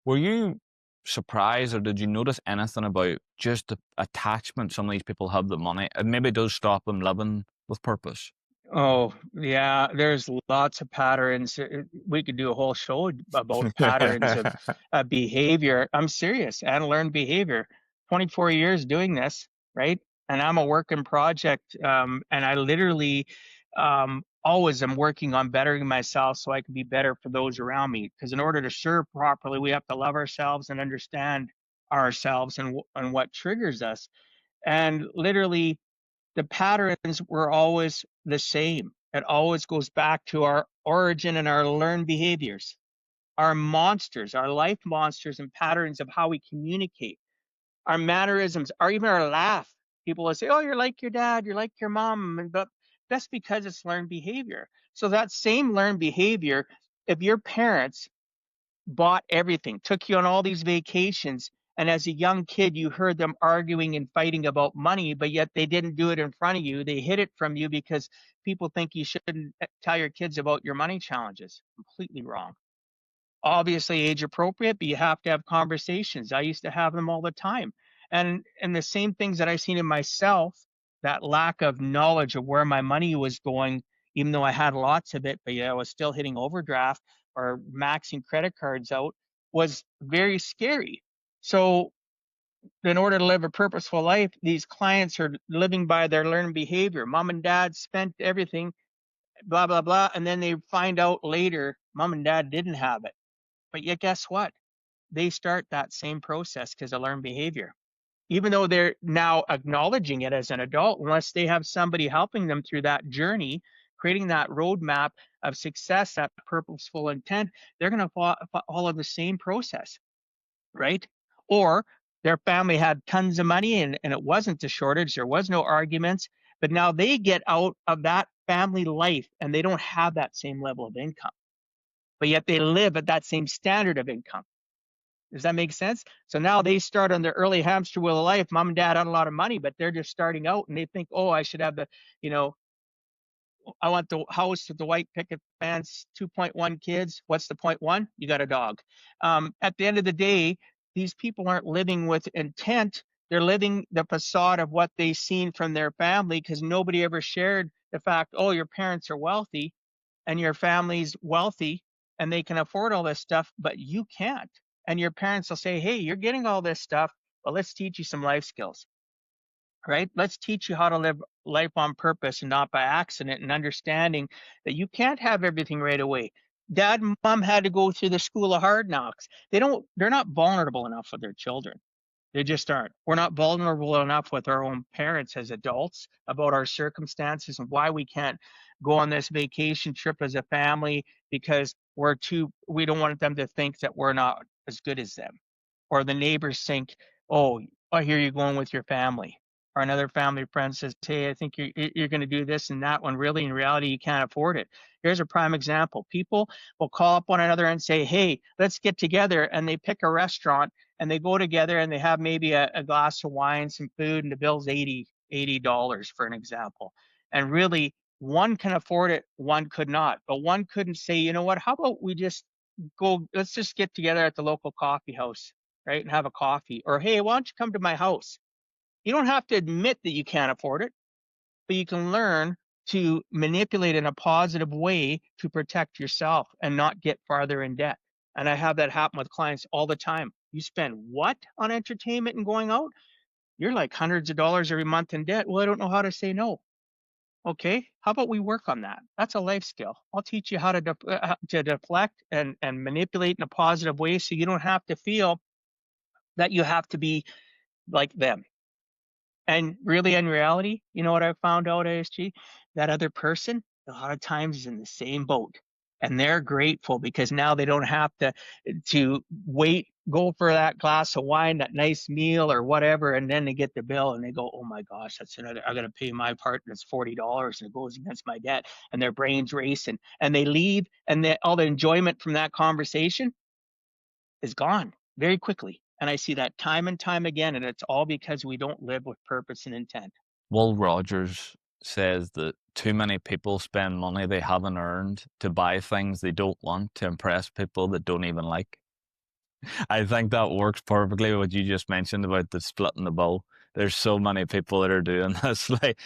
Were you surprised or did you notice anything about just the attachment some of these people have to money? It maybe does stop them living with purpose. Oh, yeah, there's lots of patterns. We could do a whole show about patterns of behavior. I'm serious, and learned behavior. 24 years doing this, right? And I'm a work in project, and I literally always am working on bettering myself so I can be better for those around me. Because in order to serve properly, we have to love ourselves and understand ourselves and what triggers us. And literally, the patterns were always the same. It always goes back to our origin and our learned behaviors, our monsters, our life monsters and patterns of how we communicate, our mannerisms, or even our laugh. People will say, "Oh, you're like your dad, you're like your mom," but that's because it's learned behavior. So that same learned behavior, if your parents bought everything, took you on all these vacations. And as a young kid, you heard them arguing and fighting about money, but yet they didn't do it in front of you. They hid it from you because people think you shouldn't tell your kids about your money challenges. Completely wrong. Obviously, age appropriate, but you have to have conversations. I used to have them all the time. And the same things that I seen in myself, that lack of knowledge of where my money was going, even though I had lots of it, but yeah, I was still hitting overdraft or maxing credit cards out, was very scary. So in order to live a purposeful life, these clients are living by their learned behavior. Mom and dad spent everything, blah, blah, blah. And then they find out later mom and dad didn't have it. But yet, guess what? They start that same process because of learned behavior. Even though they're now acknowledging it as an adult, unless they have somebody helping them through that journey, creating that roadmap of success, that purposeful intent, they're going to follow the same process, right? Or their family had tons of money and it wasn't a shortage, there was no arguments, but now they get out of that family life and they don't have that same level of income, but yet they live at that same standard of income. Does that make sense? So now they start on their early hamster wheel of life. Mom and dad had a lot of money, but they're just starting out and they think, oh, I should have you know, I want the house with the white picket fence, 2.1 kids. What's the point one? You got a dog. At the end of the day, these people aren't living with intent. They're living the facade of what they've seen from their family because nobody ever shared the fact, oh, your parents are wealthy and your family's wealthy and they can afford all this stuff, but you can't. And your parents will say, hey, you're getting all this stuff, but let's teach you some life skills, right? Let's teach you how to live life on purpose and not by accident, and understanding that you can't have everything right away. Dad and mom had to go through the school of hard knocks. They're not vulnerable enough with their children. They just aren't. We're not vulnerable enough with our own parents as adults about our circumstances and why we can't go on this vacation trip as a family because we don't want them to think that we're not as good as them. Or the neighbors think, oh, I hear you going with your family. Or another family friend says, hey, I think you're going to do this and that one. Really, in reality, you can't afford it. Here's a prime example. People will call up one another and say, hey, let's get together. And they pick a restaurant and they go together and they have maybe a glass of wine, some food, and the bill's $80 for an example. And really, one can afford it, one could not. But one couldn't say, you know what, how about we just let's just get together at the local coffee house, right? And have a coffee. Or, hey, why don't you come to my house? You don't have to admit that you can't afford it, but you can learn to manipulate in a positive way to protect yourself and not get farther in debt. And I have that happen with clients all the time. You spend what on entertainment and going out? You're like hundreds of dollars every month in debt. Well, I don't know how to say no. Okay, how about we work on that? That's a life skill. I'll teach you how to deflect and manipulate in a positive way so you don't have to feel that you have to be like them. And really, in reality, you know what I found out, ASG? That other person, a lot of times, is in the same boat, and they're grateful because now they don't have to wait, go for that glass of wine, that nice meal, or whatever, and then they get the bill and they go, "Oh my gosh, that's another. I got to pay my part, and it's $40, and it goes against my debt." And their brains racing, and they leave, and all the enjoyment from that conversation is gone very quickly. And I see that time and time again, and it's all because we don't live with purpose and intent. Will Rogers says that too many people spend money they haven't earned to buy things they don't want to impress people that don't even like. I think that works perfectly what you just mentioned about the splitting the bill. There's so many people that are doing this. Like